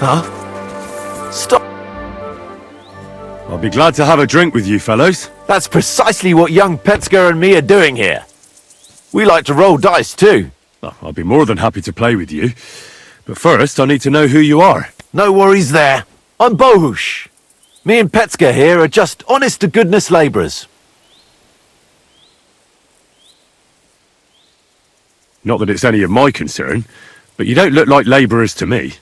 Huh? Stop! I'll be glad to have a drink with you fellows. That's precisely what young Petska and me are doing here. We like to roll dice too. Oh, I'll be more than happy to play with you. But first, I need to know who you are. No worries there. I'm Bohush. Me and Petska here are just honest-to-goodness labourers. Not that it's any of my concern, but you don't look like labourers to me.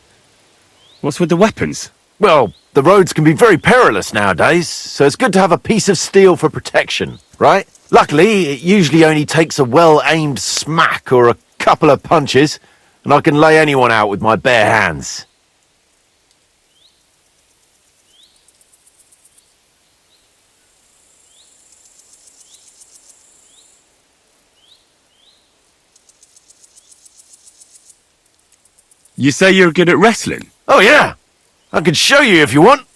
What's with the weapons? Well, the roads can be very perilous nowadays, so it's good to have a piece of steel for protection, right? Luckily, it usually only takes a well-aimed smack or a couple of punches, and I can lay anyone out with my bare hands. You say you're good at wrestling? Oh yeah! I can show you if you want.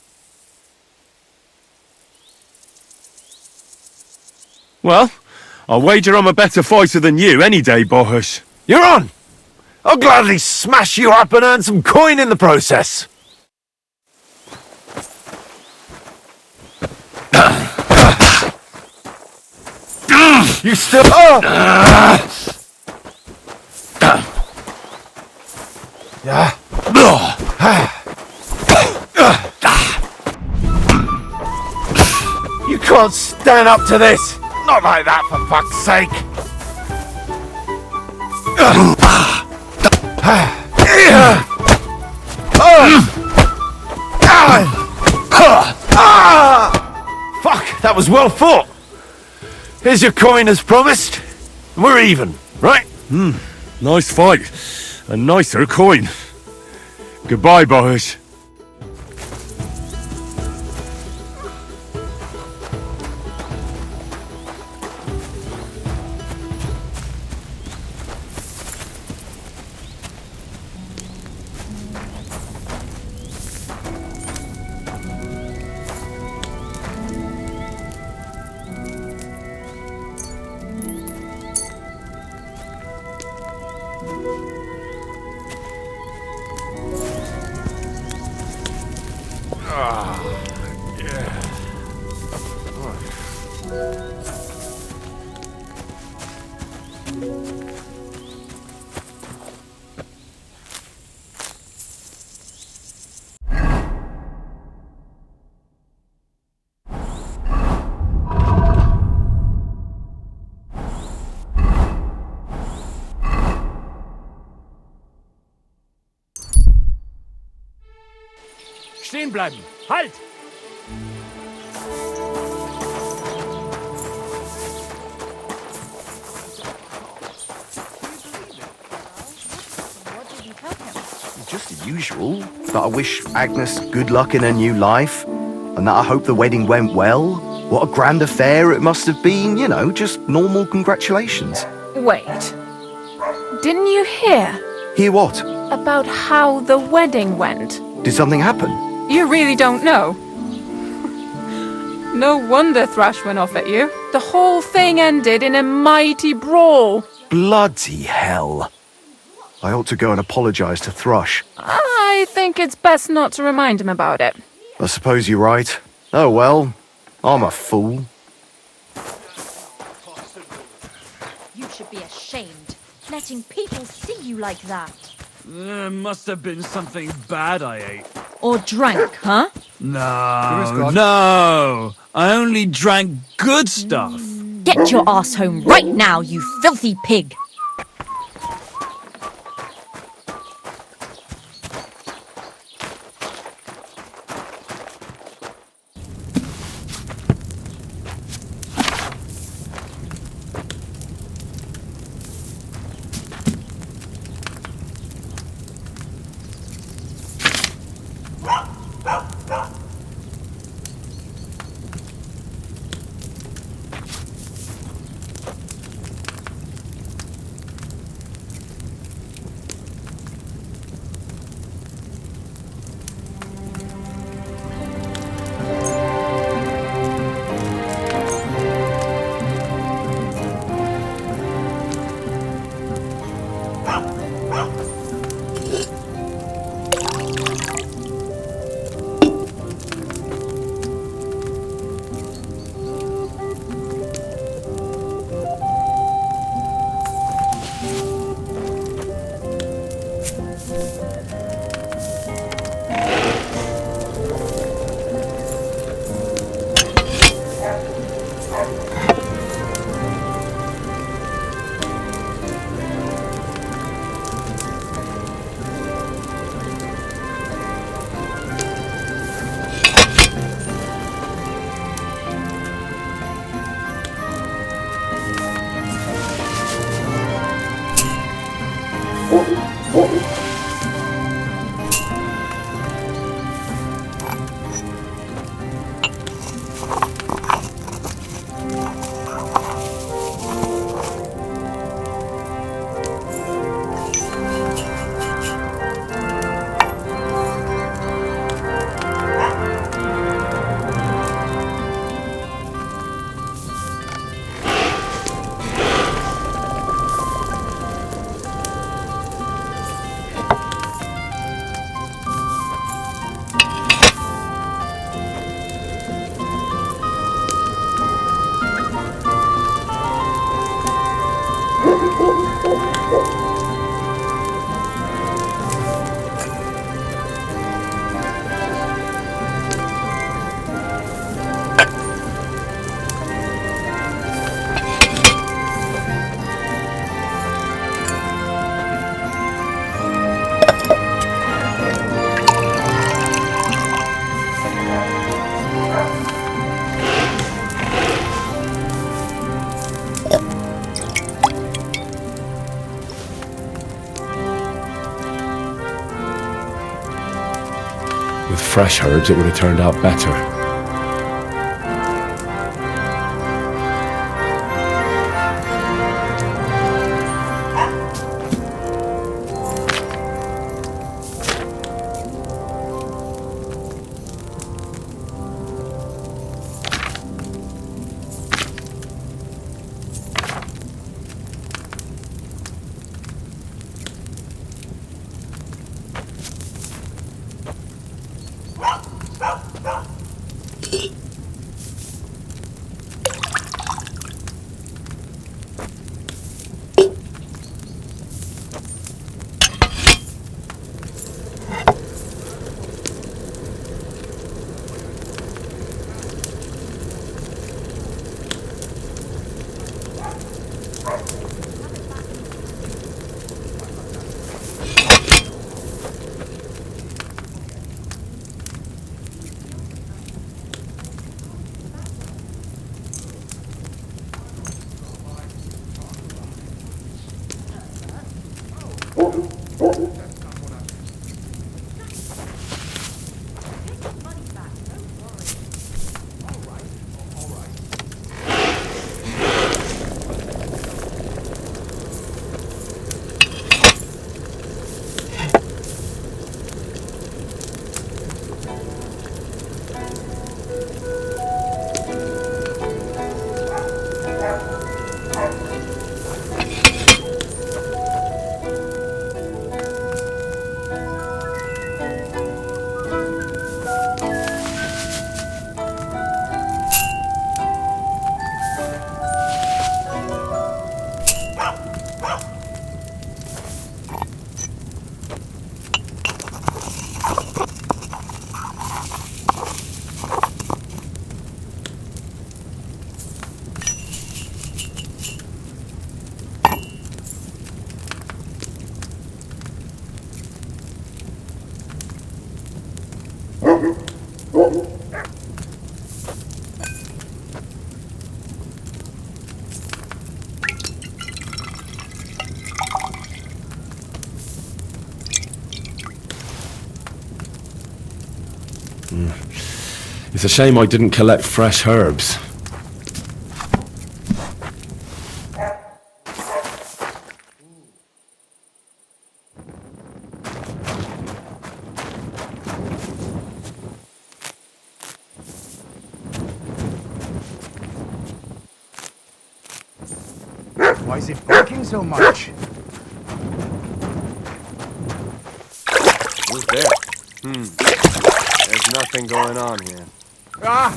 Well, I'll wager I'm a better fighter than you any day, Bohush. You're on! I'll gladly smash you up and earn some coin in the process. You still... Yeah. You can't stand up to this! Not like that, for fuck's sake! Fuck, that was well fought! Here's your coin as promised. We're even, right? Nice fight. A nicer coin. Goodbye, Bohush. Stehen bleiben! Halt! Just the usual, that I wish Agnes good luck in her new life, and that I hope the wedding went well. What a grand affair it must have been, you know, just normal congratulations. Wait. Didn't you hear? Hear what? About how the wedding went? Did something happen? You really don't know? No wonder Thrush went off at you. The whole thing ended in a mighty brawl. Bloody hell. I ought to go and apologise to Thrush. I think it's best not to remind him about it. I suppose you're right. Oh well, I'm a fool. You should be ashamed, letting people see you like that. There must have been something bad I ate. Or drank, huh? No. I only drank good stuff. Get your ass home right now, you filthy pig! With fresh herbs, it would have turned out better. It's a shame I didn't collect fresh herbs. Why is it barking so much? Who's there? There's nothing going on here. Ah!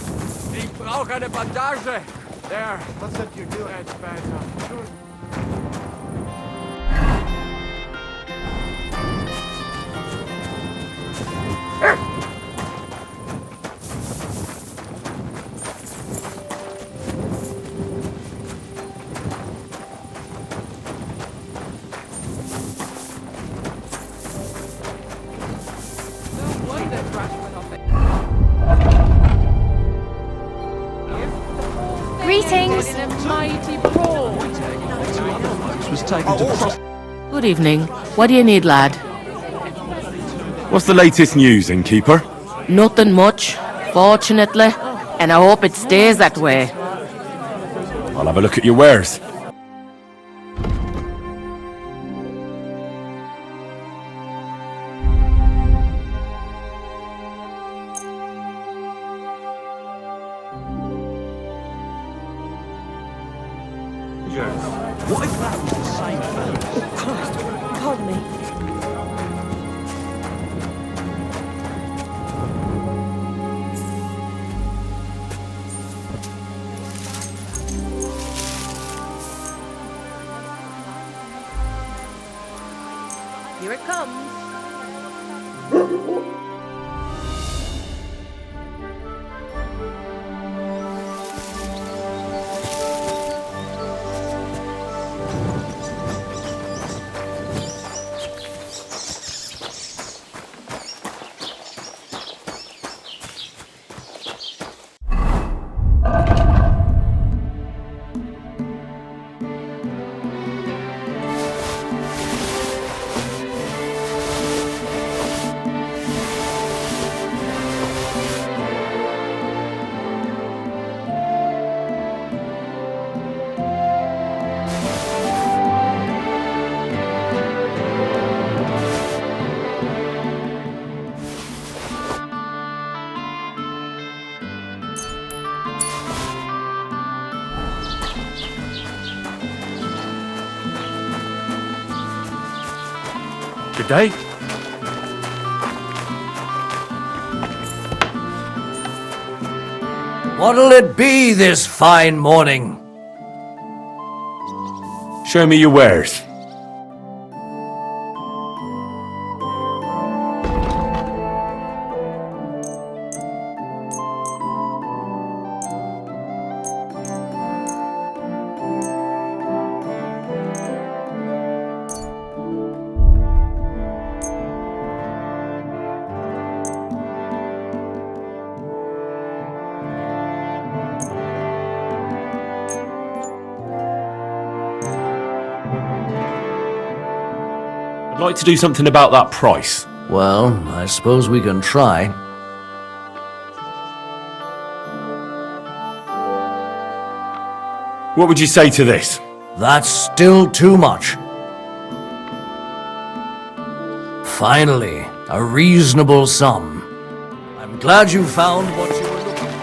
Ich brauche eine Bandage! There. What's that you do? It's better. No wonder Crash went off at you. Greetings. In a mighty brawl. Was taken to cross. Good evening. What do you need, lad? What's the latest news, innkeeper? Nothing much, fortunately, and I hope it stays that way. I'll have a look at your wares. What if that was the same fellow? Pardon me. Here it comes. Good day. What'll it be this fine morning? Show me your wares. I'd like to do something about that price. Well, I suppose we can try. What would you say to this? That's still too much. Finally, a reasonable sum. I'm glad you found what you were looking for.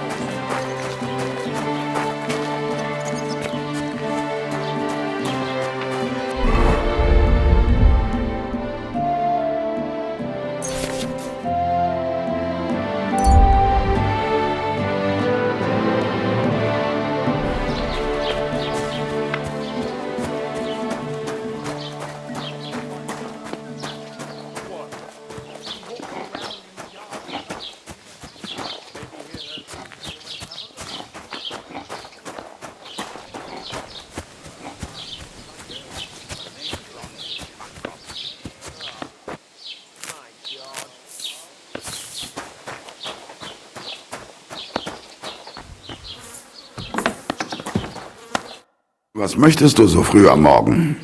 Was möchtest du so früh am Morgen?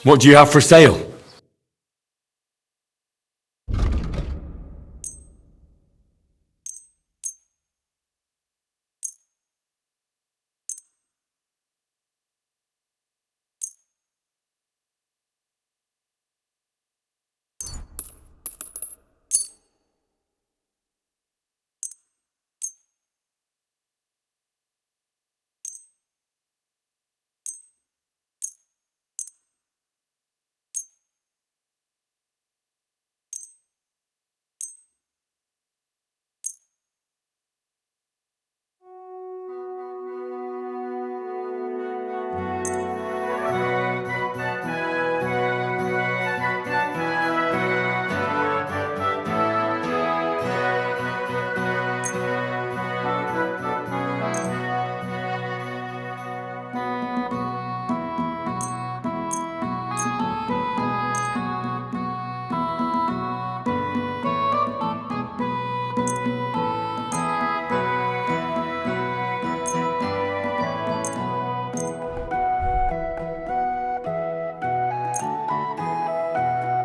What do you have for sale?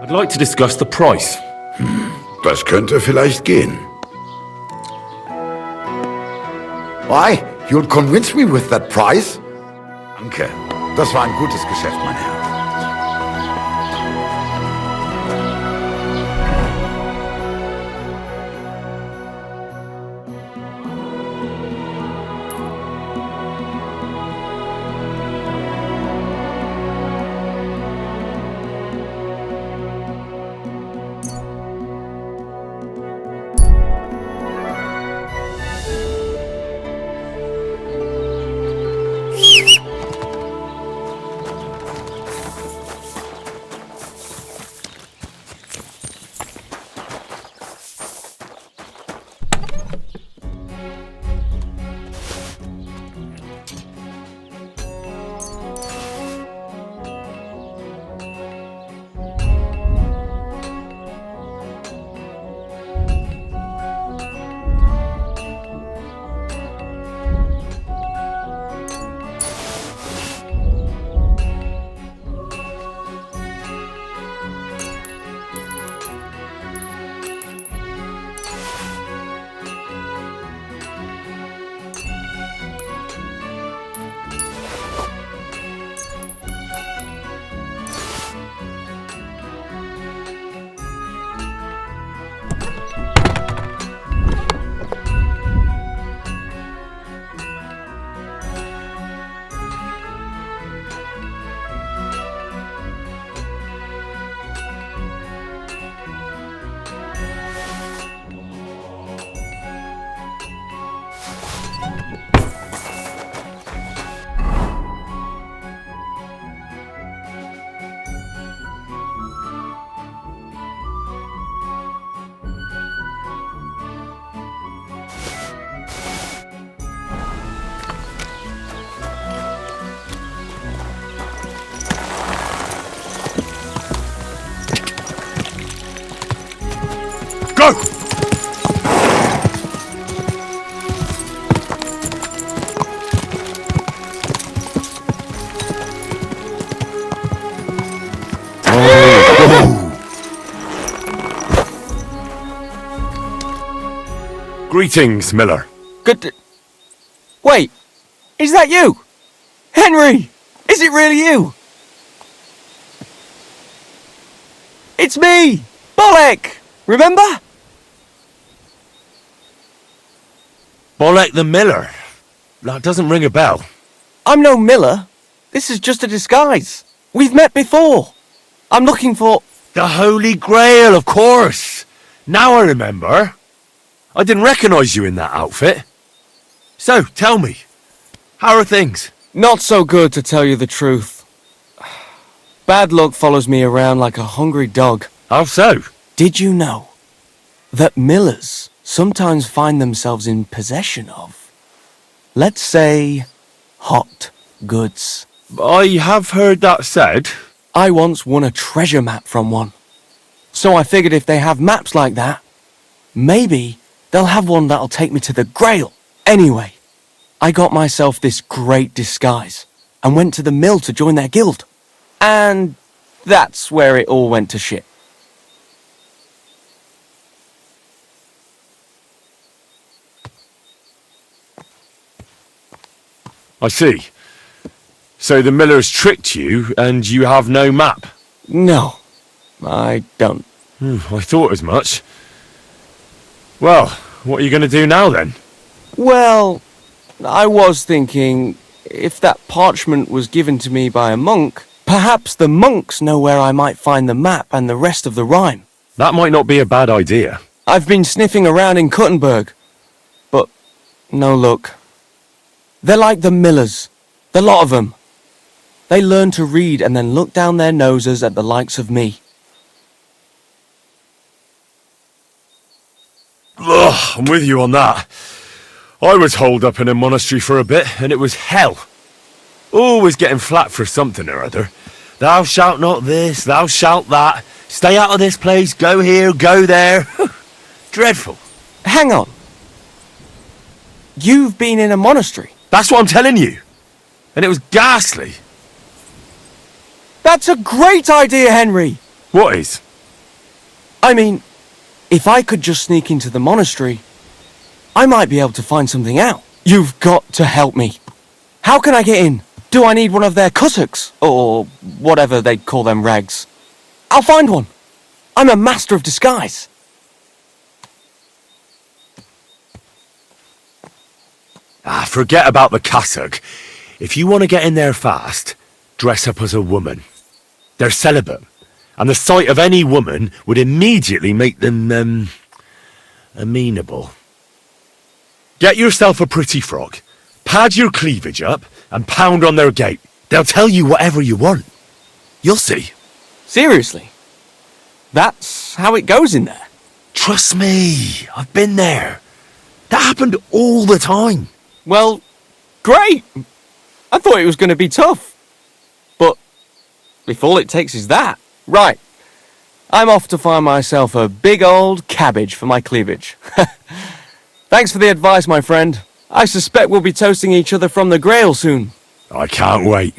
I'd like to discuss the price. Das könnte vielleicht gehen. Why? You'll convince me with that price? Danke. Das war ein gutes Geschäft, mein Herr. Go! Greetings, Miller. Good. Wait, is that you? Henry! Is it really you? It's me! Bolek! Remember? Bolek the Miller. That doesn't ring a bell. I'm no Miller. This is just a disguise. We've met before. I'm looking for... The Holy Grail, of course. Now I remember. I didn't recognise you in that outfit. So, tell me, how are things? Not so good, to tell you the truth. Bad luck follows me around like a hungry dog. How so? Did you know that Millers sometimes find themselves in possession of, let's say, hot goods? I have heard that said. I once won a treasure map from one. So I figured if they have maps like that, maybe they'll have one that'll take me to the Grail. Anyway, I got myself this great disguise and went to the mill to join their guild. And that's where it all went to shit. I see. So the Millers tricked you, and you have no map? No, I don't. I thought as much. Well, what are you going to do now, then? Well, I was thinking, if that parchment was given to me by a monk, perhaps the monks know where I might find the map and the rest of the rhyme. That might not be a bad idea. I've been sniffing around in Kuttenberg, but no luck. They're like the Millers, the lot of them. They learn to read and then look down their noses at the likes of me. Ugh, I'm with you on that. I was holed up in a monastery for a bit, and it was hell. Always getting flat for something or other. Thou shalt not this, thou shalt that. Stay out of this place, go here, go there. Dreadful. Hang on. You've been in a monastery? That's what I'm telling you. And it was ghastly. That's a great idea, Henry! What is? I mean, if I could just sneak into the monastery, I might be able to find something out. You've got to help me. How can I get in? Do I need one of their kutuks? Or whatever they call them rags? I'll find one. I'm a master of disguise. Forget about the cassock. If you want to get in there fast, dress up as a woman. They're celibate, and the sight of any woman would immediately make them, amenable. Get yourself a pretty frock, pad your cleavage up, and pound on their gate. They'll tell you whatever you want. You'll see. Seriously? That's how it goes in there? Trust me, I've been there. That happened all the time. Well, great. I thought it was going to be tough. But if all it takes is that, right. I'm off to find myself a big old cabbage for my cleavage. Thanks for the advice, my friend. I suspect we'll be toasting each other from the Grail soon. I can't wait.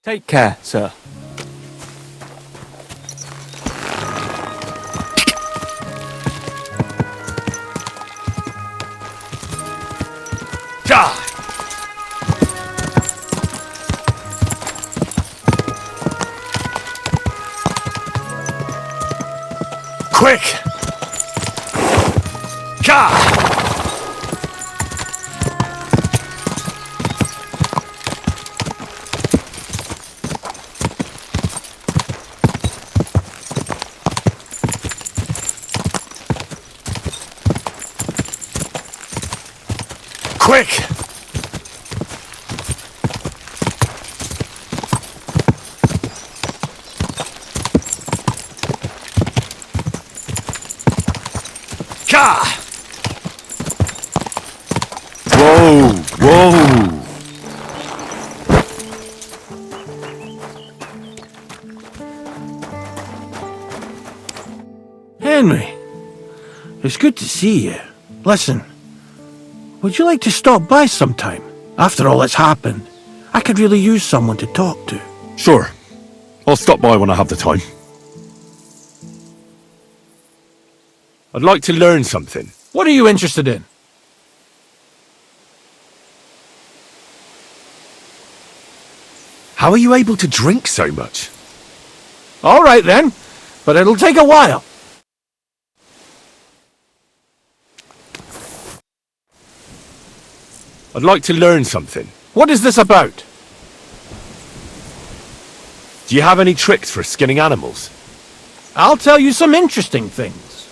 Take care, sir. Quick! Ka! Quick! Whoa, whoa. Henry, it's good to see you. Listen, would you like to stop by sometime? After all that's happened, I could really use someone to talk to. Sure. I'll stop by when I have the time. I'd like to learn something. What are you interested in? How are you able to drink so much? All right then, but it'll take a while. I'd like to learn something. What is this about? Do you have any tricks for skinning animals? I'll tell you some interesting things.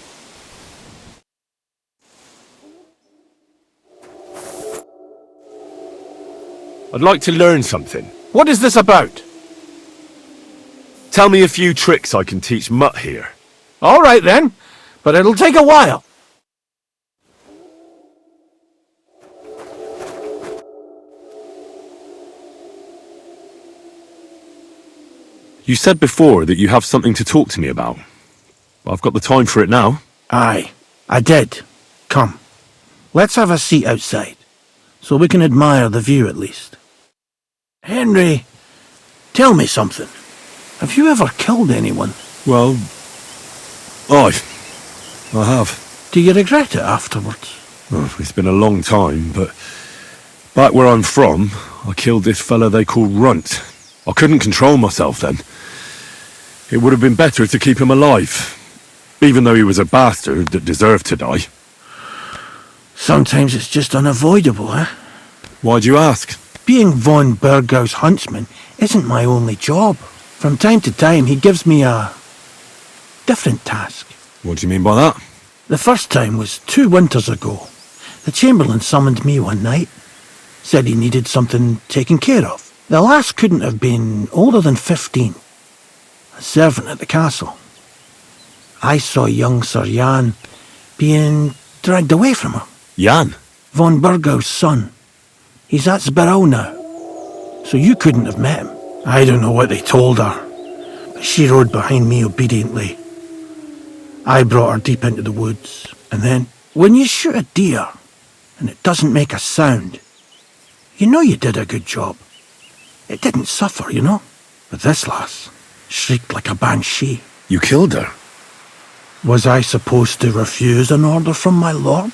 I'd like to learn something. What is this about? Tell me a few tricks I can teach Mutt here. All right then, but it'll take a while. You said before that you have something to talk to me about. I've got the time for it now. Aye, I did. Come, let's have a seat outside, so we can admire the view at least. Henry, tell me something. Have you ever killed anyone? Well, I have. Do you regret it afterwards? Oh, it's been a long time, but back where I'm from, I killed this fella they call Runt. I couldn't control myself then. It would have been better to keep him alive, even though he was a bastard that deserved to die. Sometimes it's just unavoidable, eh? Why'd you ask? Being von Burgau's huntsman isn't my only job. From time to time, he gives me a different task. What do you mean by that? The first time was 2 winters ago. The Chamberlain summoned me one night, said he needed something taken care of. The lass couldn't have been older than 15, a servant at the castle. I saw young Sir Jan being dragged away from her. Jan? Von Burgau's son. He's at Sbarrow now, so you couldn't have met him. I don't know what they told her, but she rode behind me obediently. I brought her deep into the woods, and then, when you shoot a deer and it doesn't make a sound, you know you did a good job. It didn't suffer, you know. But this lass shrieked like a banshee. You killed her? Was I supposed to refuse an order from my lord?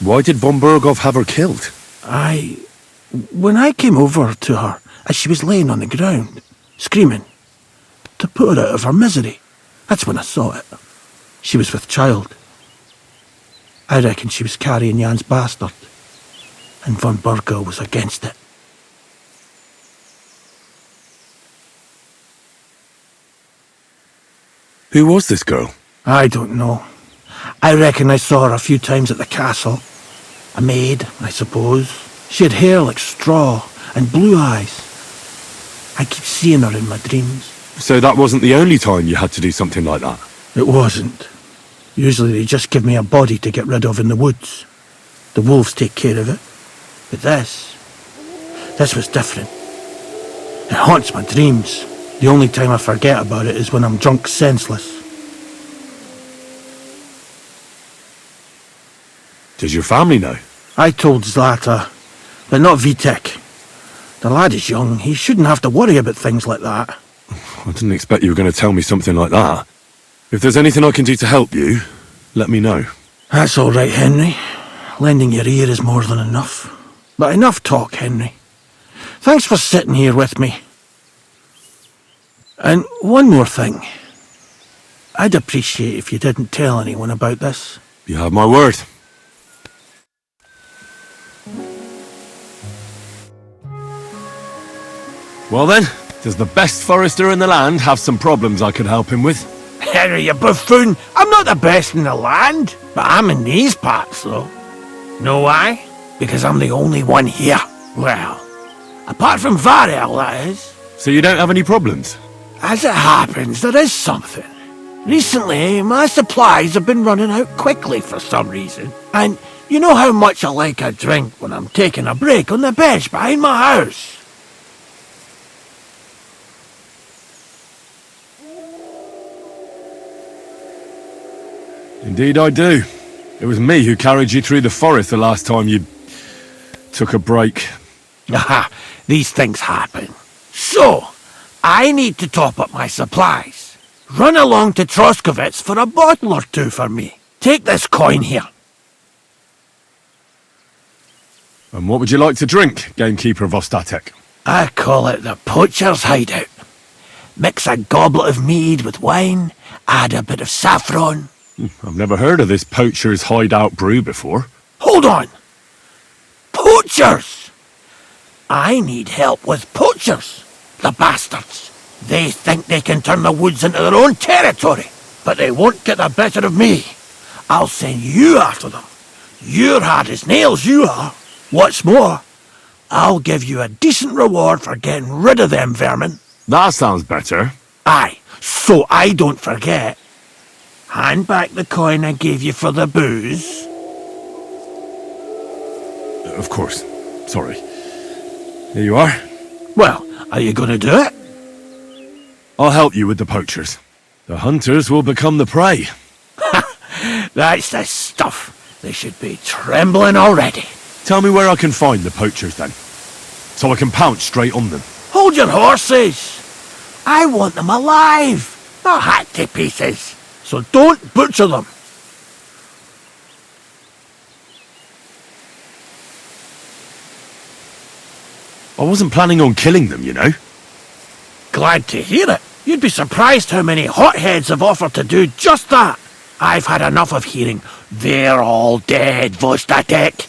Why did von Burgov have her killed? When I came over to her, as she was laying on the ground, screaming, to put her out of her misery, that's when I saw it. She was with child. I reckon she was carrying Jan's bastard, and von Burgau was against it. Who was this girl? I don't know. I reckon I saw her a few times at the castle. A maid, I suppose. She had hair like straw and blue eyes. I keep seeing her in my dreams. So that wasn't the only time you had to do something like that? It wasn't. Usually they just give me a body to get rid of in the woods. The wolves take care of it. But this was different. It haunts my dreams. The only time I forget about it is when I'm drunk senseless. Does your family know? I told Zlata, but not Vitek. The lad is young. He shouldn't have to worry about things like that. I didn't expect you were going to tell me something like that. If there's anything I can do to help you, let me know. That's all right, Henry. Lending your ear is more than enough. But enough talk, Henry. Thanks for sitting here with me. And one more thing. I'd appreciate if you didn't tell anyone about this. You have my word. Well then, does the best forester in the land have some problems I could help him with? Henry, you buffoon! I'm not the best in the land, but I'm in these parts, though. Know why? Because I'm the only one here. Well, apart from Varel, that is. So you don't have any problems? As it happens, there is something. Recently, my supplies have been running out quickly for some reason. And you know how much I like a drink when I'm taking a break on the bench behind my house. Indeed I do. It was me who carried you through the forest the last time you took a break. Aha, these things happen. So, I need to top up my supplies. Run along to Troskovitz for a bottle or two for me. Take this coin here. And what would you like to drink, gamekeeper of Ostatek? I call it the poacher's hideout. Mix a goblet of mead with wine, add a bit of saffron. I've never heard of this poacher's hideout brew before. Hold on! Poachers! I need help with poachers, the bastards. They think they can turn the woods into their own territory, but they won't get the better of me. I'll send you after them. You're hard as nails, you are. What's more, I'll give you a decent reward for getting rid of them vermin. That sounds better. Aye, so I don't forget. Hand back the coin I gave you for the booze. Of course. Sorry. Here you are. Well, are you going to do it? I'll help you with the poachers. The hunters will become the prey. That's the stuff. They should be trembling already. Tell me where I can find the poachers then, so I can pounce straight on them. Hold your horses. I want them alive, not hacked to pieces. So don't butcher them. I wasn't planning on killing them, you know. Glad to hear it. You'd be surprised how many hotheads have offered to do just that. I've had enough of hearing, "They're all dead, Vostatek,"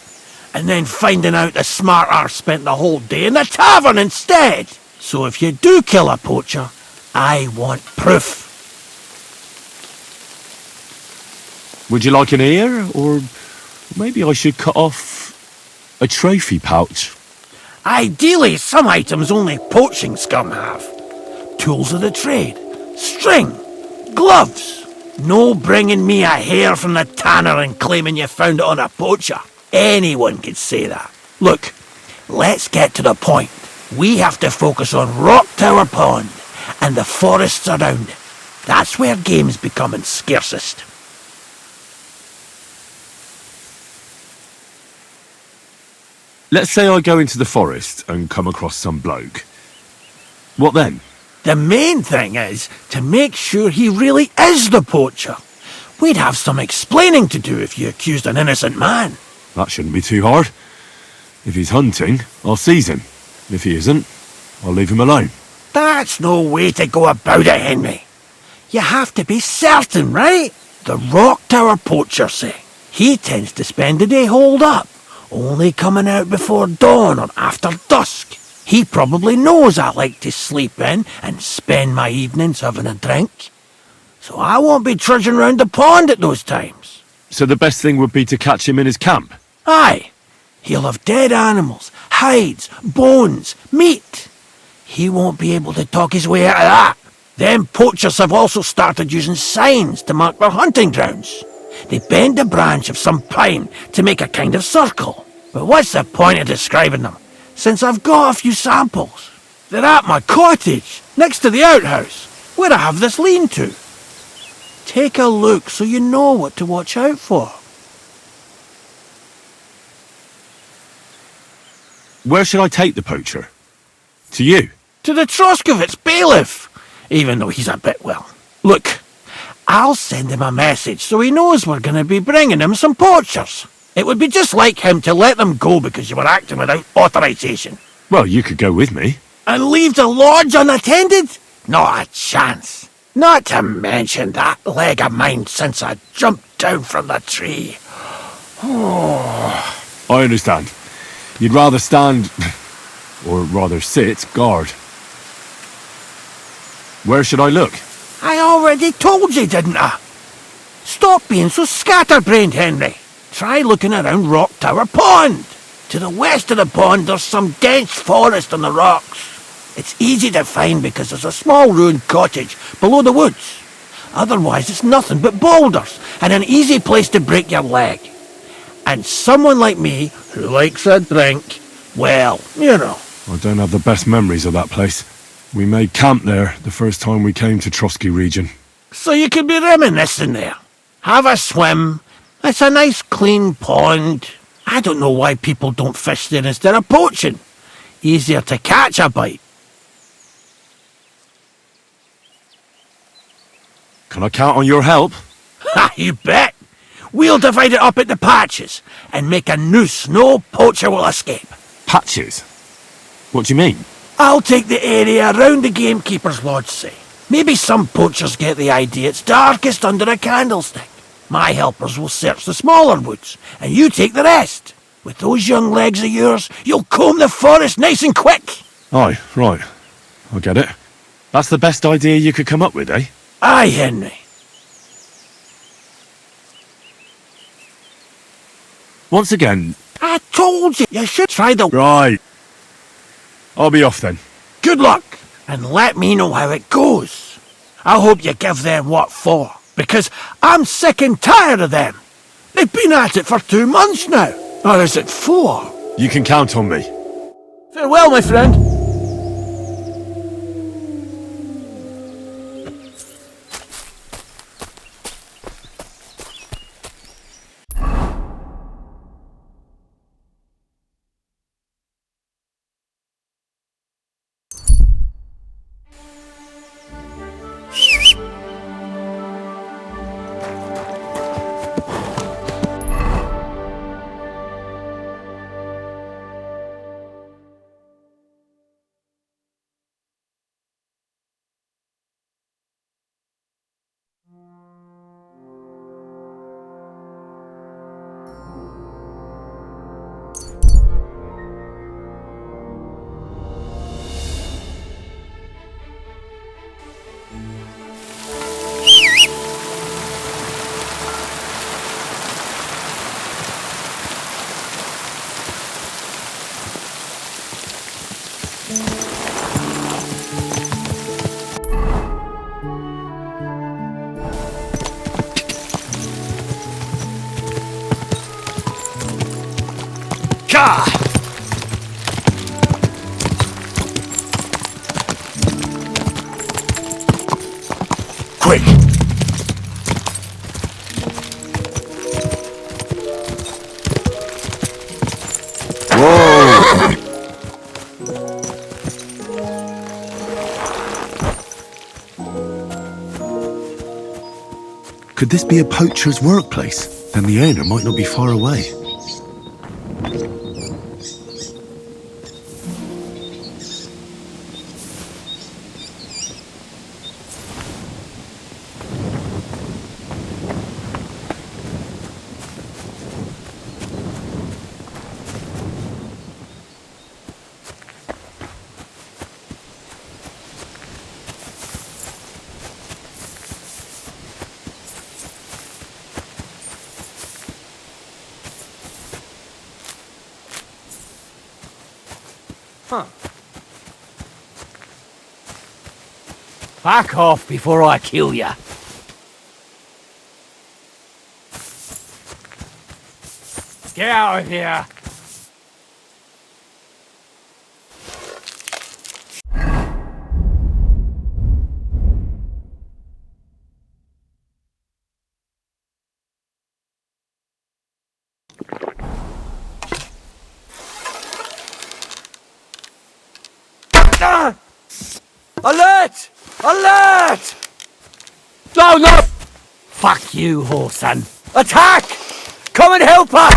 and then finding out the smart arse spent the whole day in the tavern instead. So if you do kill a poacher, I want proof. Would you like an ear, or maybe I should cut off a trophy pouch? Ideally, some items only poaching scum have. Tools of the trade, string, gloves. No bringing me a hair from the tanner and claiming you found it on a poacher. Anyone could say that. Look, let's get to the point. We have to focus on Rock Tower Pond and the forests around it. That's where game's becoming scarcest. Let's say I go into the forest and come across some bloke. What then? The main thing is to make sure he really is the poacher. We'd have some explaining to do if you accused an innocent man. That shouldn't be too hard. If he's hunting, I'll seize him. If he isn't, I'll leave him alone. That's no way to go about it, Henry. You have to be certain, right? The Rock Tower poacher, say. He tends to spend the day holed up, only coming out before dawn or after dusk. He probably knows I like to sleep in and spend my evenings having a drink. So I won't be trudging round the pond at those times. So the best thing would be to catch him in his camp? Aye. He'll have dead animals, hides, bones, meat. He won't be able to talk his way out of that. Them poachers have also started using signs to mark their hunting grounds. They bend a branch of some pine to make a kind of circle. But what's the point of describing them, since I've got a few samples? They're at my cottage, next to the outhouse, where I have this lean-to. Take a look so you know what to watch out for. Where should I take the poacher? To you? To the Troskovitz bailiff, even though he's a bit well. Look, I'll send him a message so he knows we're going to be bringing him some poachers. It would be just like him to let them go because you were acting without authorization. Well, you could go with me. And leave the lodge unattended? Not a chance. Not to mention that leg of mine since I jumped down from the tree. I understand. You'd rather stand, or rather sit, guard. Where should I look? I already told you, didn't I? Stop being so scatterbrained, Henry. Try looking around Rock Tower Pond. To the west of the pond, there's some dense forest on the rocks. It's easy to find because there's a small ruined cottage below the woods. Otherwise, it's nothing but boulders and an easy place to break your leg. And someone like me, who likes a drink, well, you know. I don't have the best memories of that place. We made camp there the first time we came to Trotsky region. So you could be reminiscing there. Have a swim. It's a nice clean pond. I don't know why people don't fish there instead of poaching. Easier to catch a bite. Can I count on your help? Ha, you bet. We'll divide it up into patches and make a noose no poacher will escape. Patches? What do you mean? I'll take the area around the gamekeeper's lodge, say. Maybe some poachers get the idea it's darkest under a candlestick. My helpers will search the smaller woods, and you take the rest. With those young legs of yours, you'll comb the forest nice and quick. Aye, right. I get it. That's the best idea you could come up with, eh? Aye, Henry. Once again... I told you, you should try the... Right. I'll be off then. Good luck, and let me know how it goes. I hope you give them what for, because I'm sick and tired of them. They've been at it for 2 months now. Or is it 4? You can count on me. Farewell, my friend. Ka! Quick! Whoa! Could this be a poacher's workplace? Then the owner might not be far away. Back off before I kill ya. Get out of here. Alert! Alert! No, no! Fuck you, whoreson. Attack! Come and help us!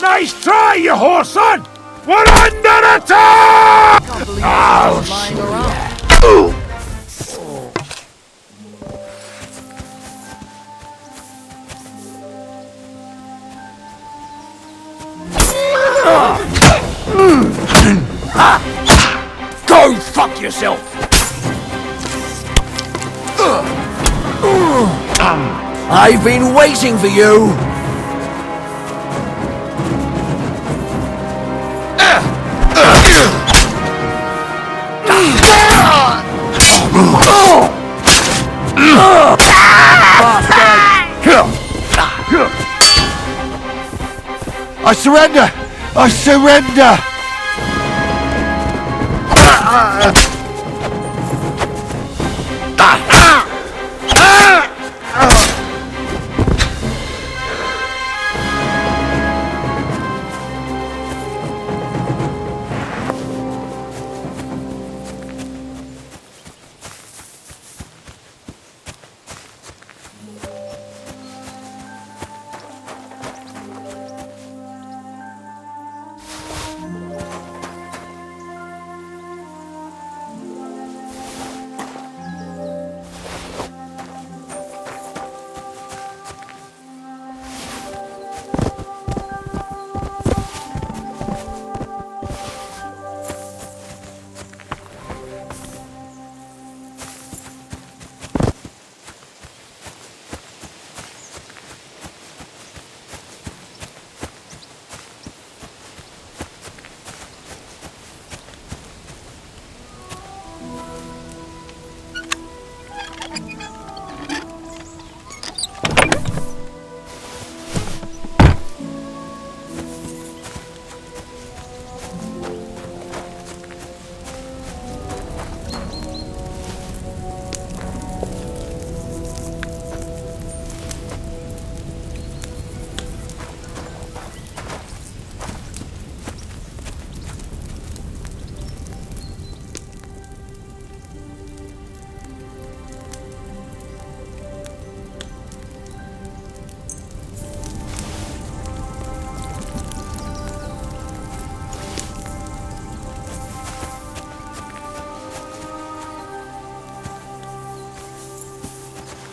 Nice try, you whoreson! We're under attack! Oh, shit. Go fuck yourself! I've been waiting for you! I surrender! I surrender!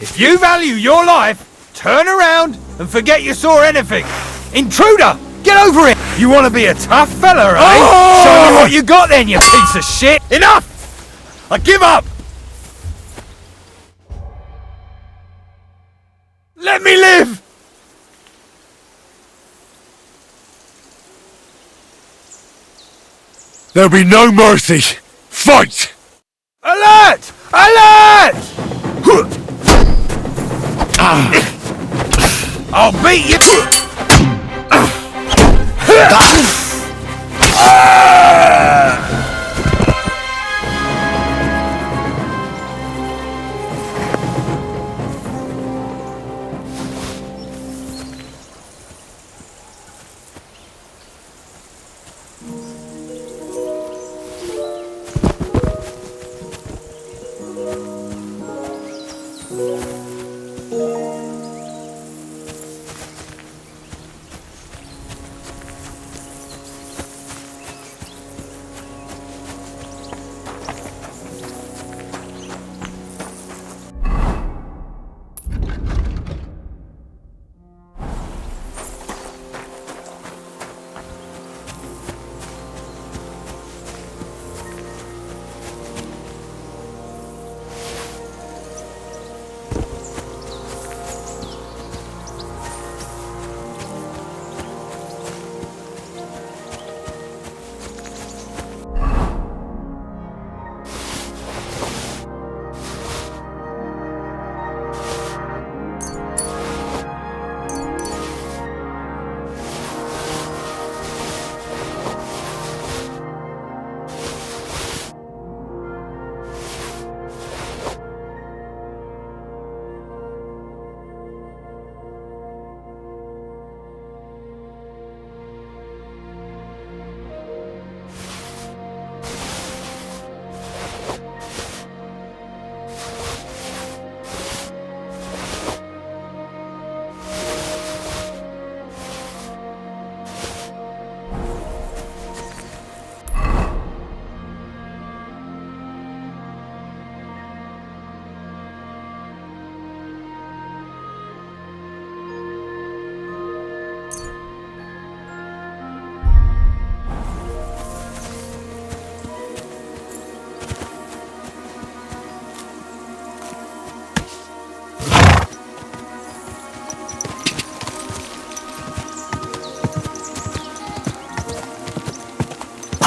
If you value your life, turn around and forget you saw anything. Intruder, get over it! You want to be a tough fella, eh? Oh! Show me what you got then, you piece of shit! Enough! I give up! Let me live! There'll be no mercy! Fight! Alert! Alert! I'll beat you!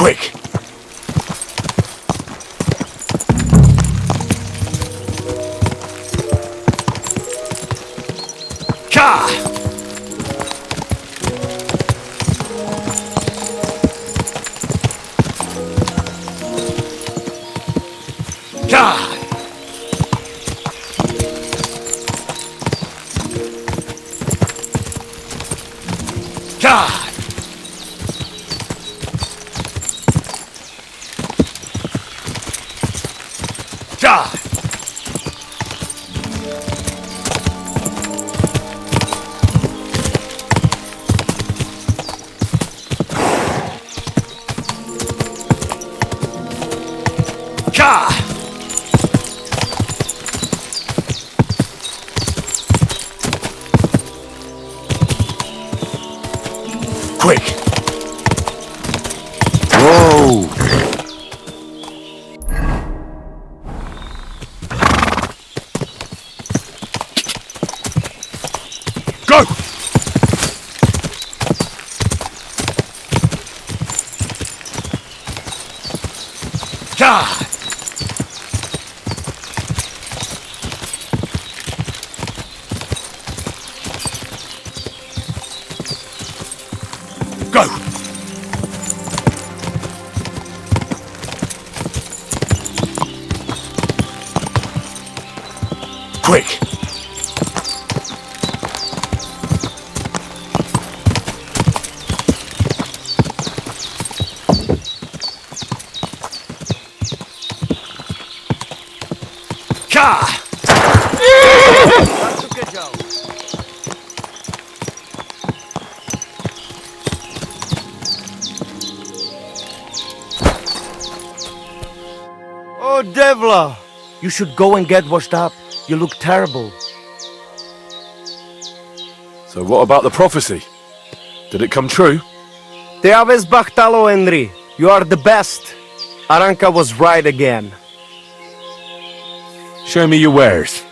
Quick! Ka! God! Go! Quick! Ka! Oh, Devla! You should go and get washed up. You look terrible. So what about the prophecy? Did it come true? Te aves Bachtalo, Henry. You are the best. Aranka was right again. Show me your wares.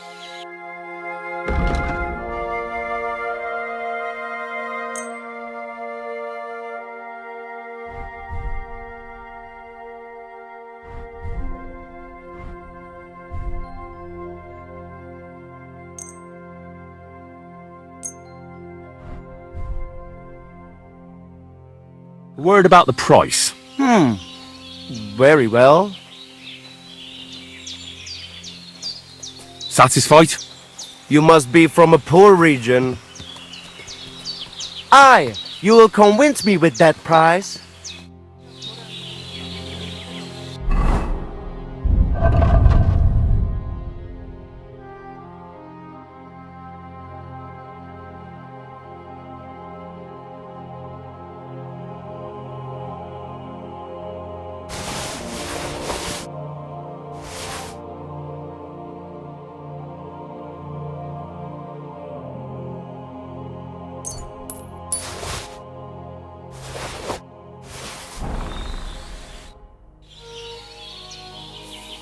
Word about the price. Very well. Satisfied? You must be from a poor region. Aye, you will convince me with that price.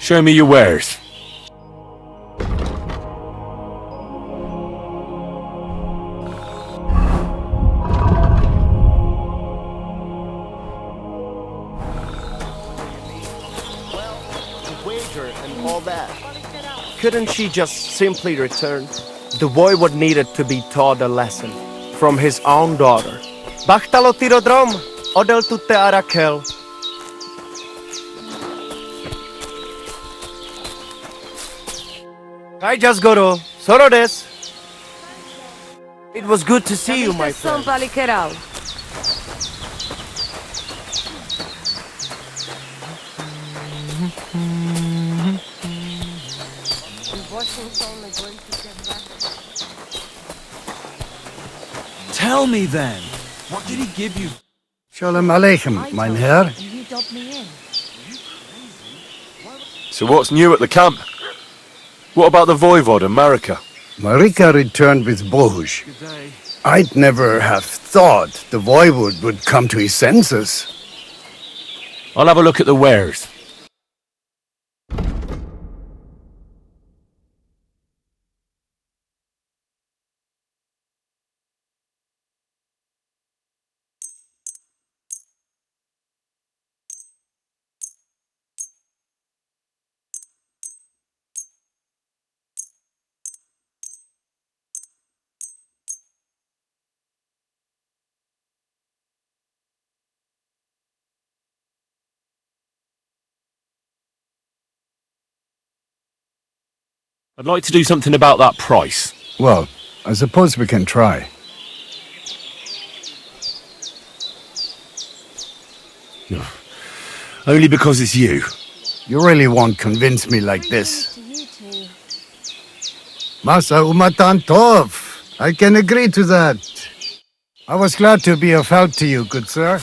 Show me your wares. Wager and all that. Couldn't she just simply return? The boy would needed to be taught a lesson from his own daughter. Bachtalo tirodrom, odel tutte arakel. I just goro. Sorodes. It was good to see you, my friend. Tell me then, what did he give you? Shalom Aleichem, mein Herr. You dobbed me in. So what's new at the camp? What about the Voivod and Marika? Marika returned with Bohuj. I'd never have thought the Voivod would come to his senses. I'll have a look at the wares. I'd like to do something about that price. Well, I suppose we can try. Only because it's you. You really won't convince me like this. Masa umatan tov. I can agree to that. I was glad to be of help to you, good sir.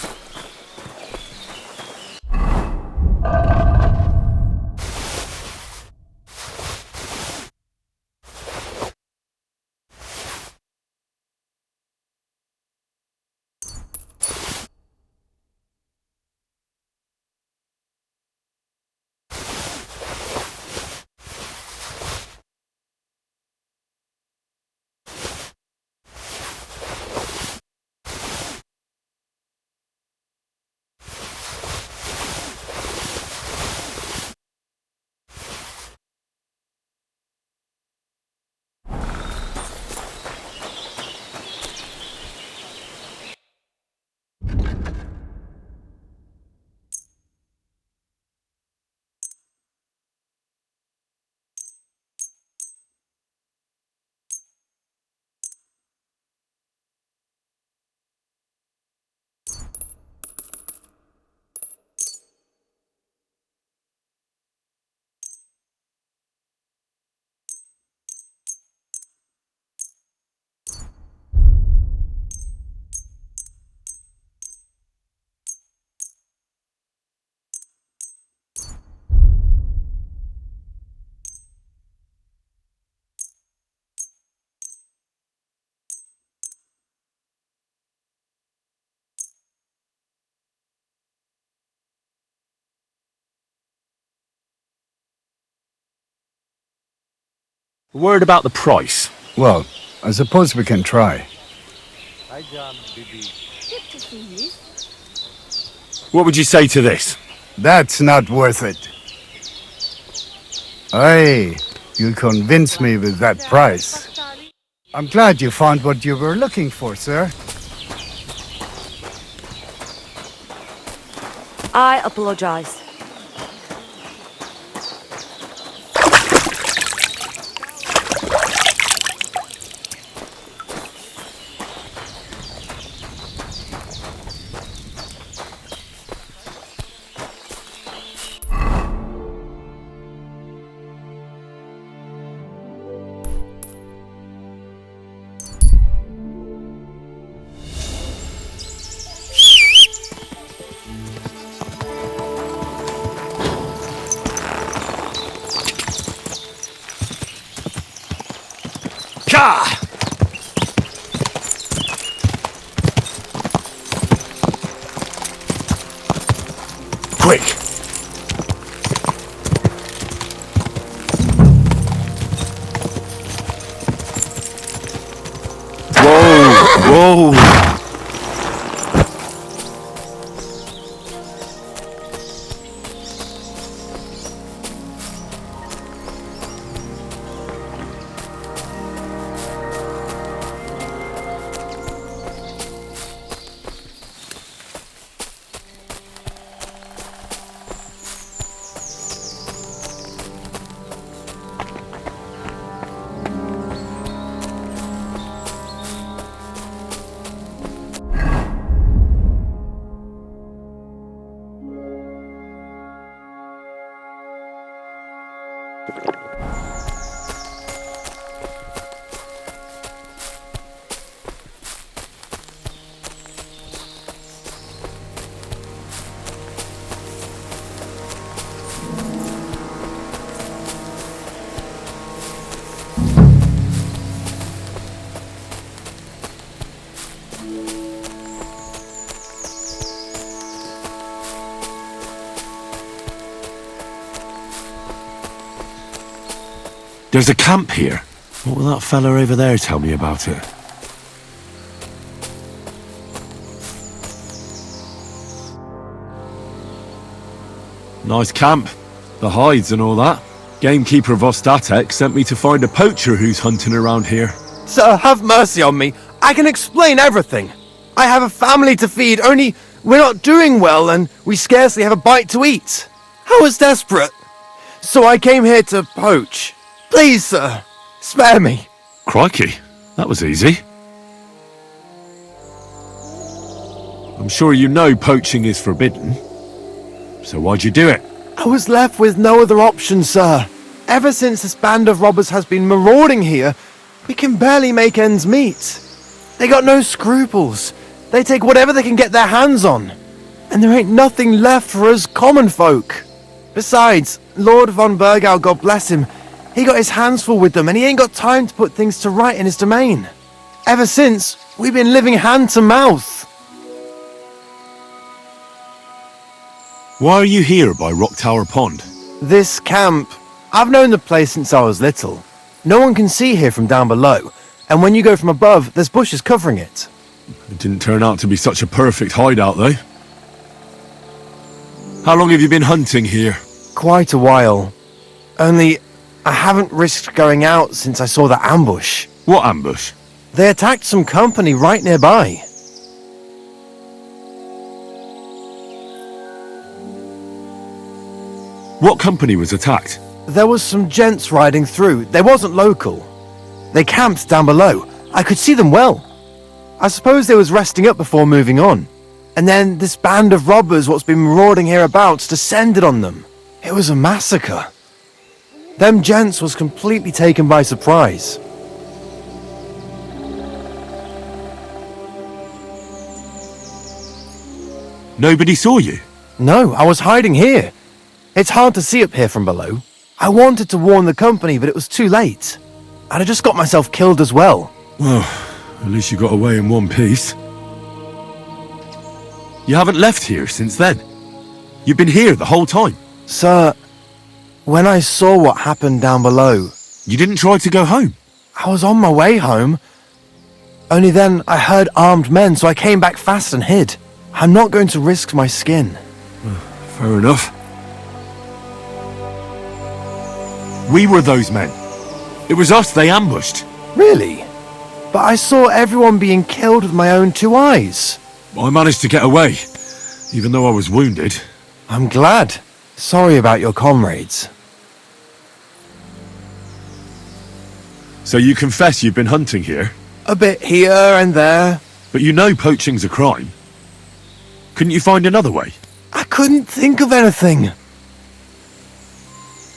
Word about the price. Well, I suppose we can try. What would you say to this? That's not worth it. Aye, you convinced me with that price. I'm glad you found what you were looking for, sir. I apologize. Quick! Whoa! Whoa! There's a camp here. What will that fella over there tell me about it? Nice camp. The hides and all that. Gamekeeper Vostatek sent me to find a poacher who's hunting around here. Sir, have mercy on me. I can explain everything. I have a family to feed, only we're not doing well and we scarcely have a bite to eat. I was desperate. So I came here to poach. Please, sir, spare me. Crikey, that was easy. I'm sure you know poaching is forbidden. So why'd you do it? I was left with no other option, sir. Ever since this band of robbers has been marauding here, we can barely make ends meet. They got no scruples. They take whatever they can get their hands on. And there ain't nothing left for us common folk. Besides, Lord von Burgau, God bless him, he got his hands full with them and he ain't got time to put things to right in his domain. Ever since, we've been living hand to mouth. Why are you here by Rock Tower Pond? This camp, I've known the place since I was little. No one can see here from down below, and when you go from above, there's bushes covering it. It didn't turn out to be such a perfect hideout, though. How long have you been hunting here? Quite a while. Only, I haven't risked going out since I saw that ambush. What ambush? They attacked some company right nearby. What company was attacked? There was some gents riding through. They wasn't local. They camped down below. I could see them well. I suppose they was resting up before moving on. And then this band of robbers what's been marauding hereabouts descended on them. It was a massacre. Them gents was completely taken by surprise. Nobody saw you? No, I was hiding here. It's hard to see up here from below. I wanted to warn the company, but it was too late. I'd have just got myself killed as well. Well, at least you got away in one piece. You haven't left here since then. You've been here the whole time. Sir, when I saw what happened down below, You didn't try to go home? I was on my way home. Only then I heard armed men, so I came back fast and hid. I'm not going to risk my skin. Fair enough. We were those men. It was us they ambushed. Really? But I saw everyone being killed with my own 2 eyes. I managed to get away, even though I was wounded. I'm glad. Sorry about your comrades. So you confess you've been hunting here? A bit here and there. But you know poaching's a crime. Couldn't you find another way? I couldn't think of anything.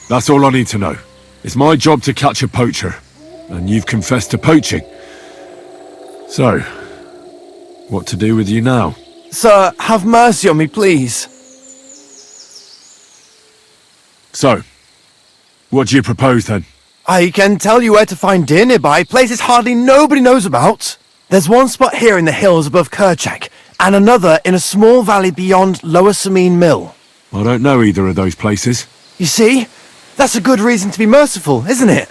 That's all I need to know. It's my job to catch a poacher, and you've confessed to poaching. So, what to do with you now? Sir, have mercy on me, please. So, what do you propose then? I can tell you where to find deer nearby, places hardly nobody knows about. There's one spot here in the hills above Kerchak, and another in a small valley beyond Lower Samine Mill. I don't know either of those places. You see? That's a good reason to be merciful, isn't it?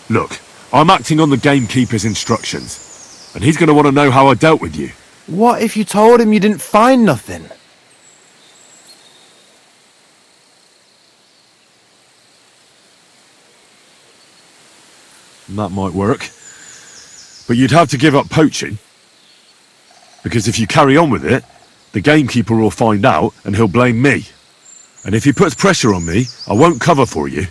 Look, I'm acting on the gamekeeper's instructions, and he's going to want to know how I dealt with you. What if you told him you didn't find nothing? That might work. But you'd have to give up poaching. Because if you carry on with it, the gamekeeper will find out and he'll blame me. And if he puts pressure on me, I won't cover for you.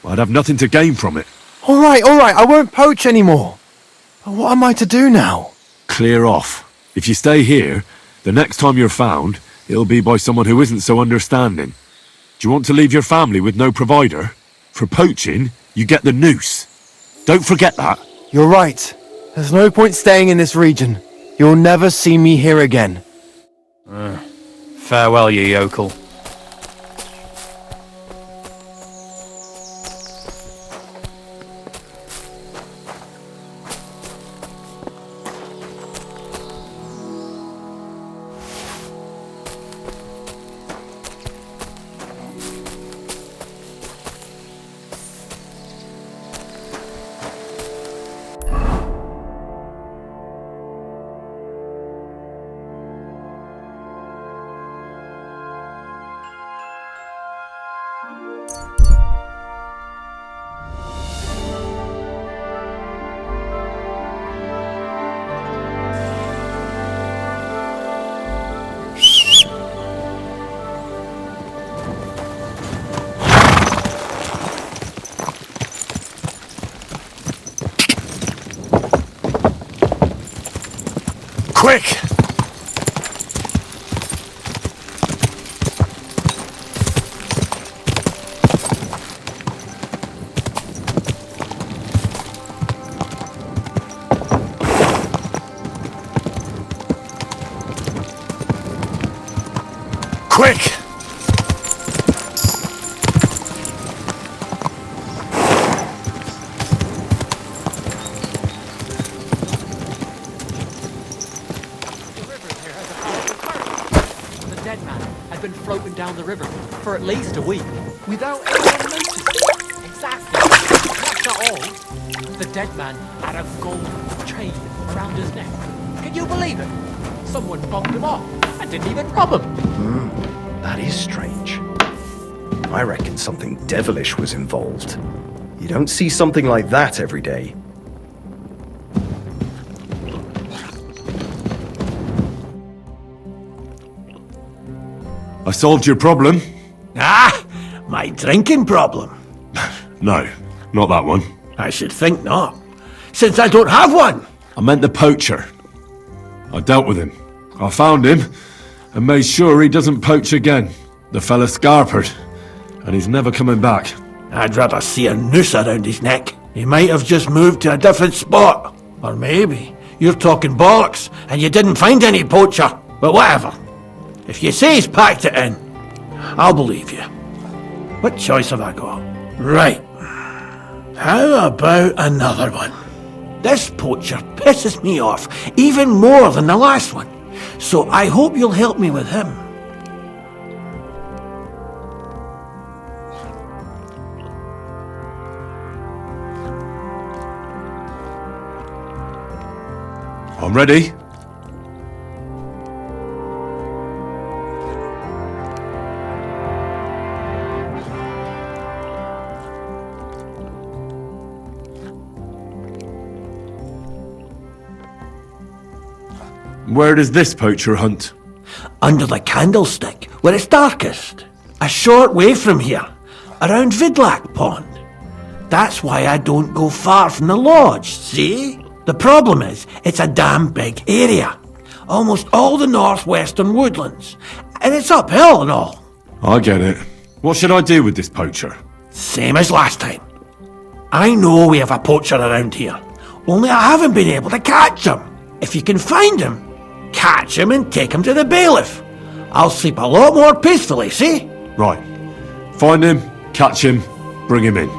I'd have nothing to gain from it. All right, I won't poach anymore. But what am I to do now? Clear off. If you stay here, the next time you're found, it'll be by someone who isn't so understanding. Do you want to leave your family with no provider? For poaching, you get the noose. Don't forget that. You're right. There's no point staying in this region. You'll never see me here again. Farewell, you yokel. Quick! Quick! Floating down the river for at least a week without anyone noticing. Exactly. That's not all. The dead man had a gold chain around his neck. Can you believe it? Someone bumped him off and didn't even rob him. That is strange. I reckon something devilish was involved. You don't see something like that every day. I solved your problem. Ah, my drinking problem. No, not that one. I should think not, since I don't have one. I meant the poacher. I dealt with him. I found him and made sure he doesn't poach again. The fella scarpered, and he's never coming back. I'd rather see a noose around his neck. He might have just moved to a different spot. Or maybe you're talking bollocks and you didn't find any poacher. But whatever. If you say he's packed it in, I'll believe you. What choice have I got? Right. How about another one? This poacher pisses me off even more than the last one. So I hope you'll help me with him. I'm ready. Where does this poacher hunt? Under the candlestick, where it's darkest. A short way from here, around Vidlac Pond. That's why I don't go far from the lodge, see? The problem is, it's a damn big area. Almost all the northwestern woodlands. And it's uphill and all. I get it. What should I do with this poacher? Same as last time. I know we have a poacher around here. Only I haven't been able to catch him. If you can find him, catch him and take him to the bailiff. I'll sleep a lot more peacefully, see? Right. Find him, catch him, bring him in.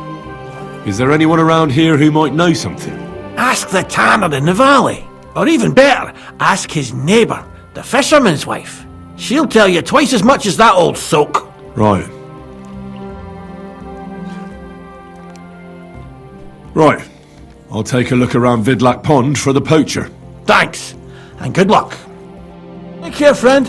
Is there anyone around here who might know something? Ask the tanner in the valley. Or even better, ask his neighbour, the fisherman's wife. She'll tell you twice as much as that old soak. Right. Right. I'll take a look around Vidlac Pond for the poacher. Thanks, and good luck. Take care, friend.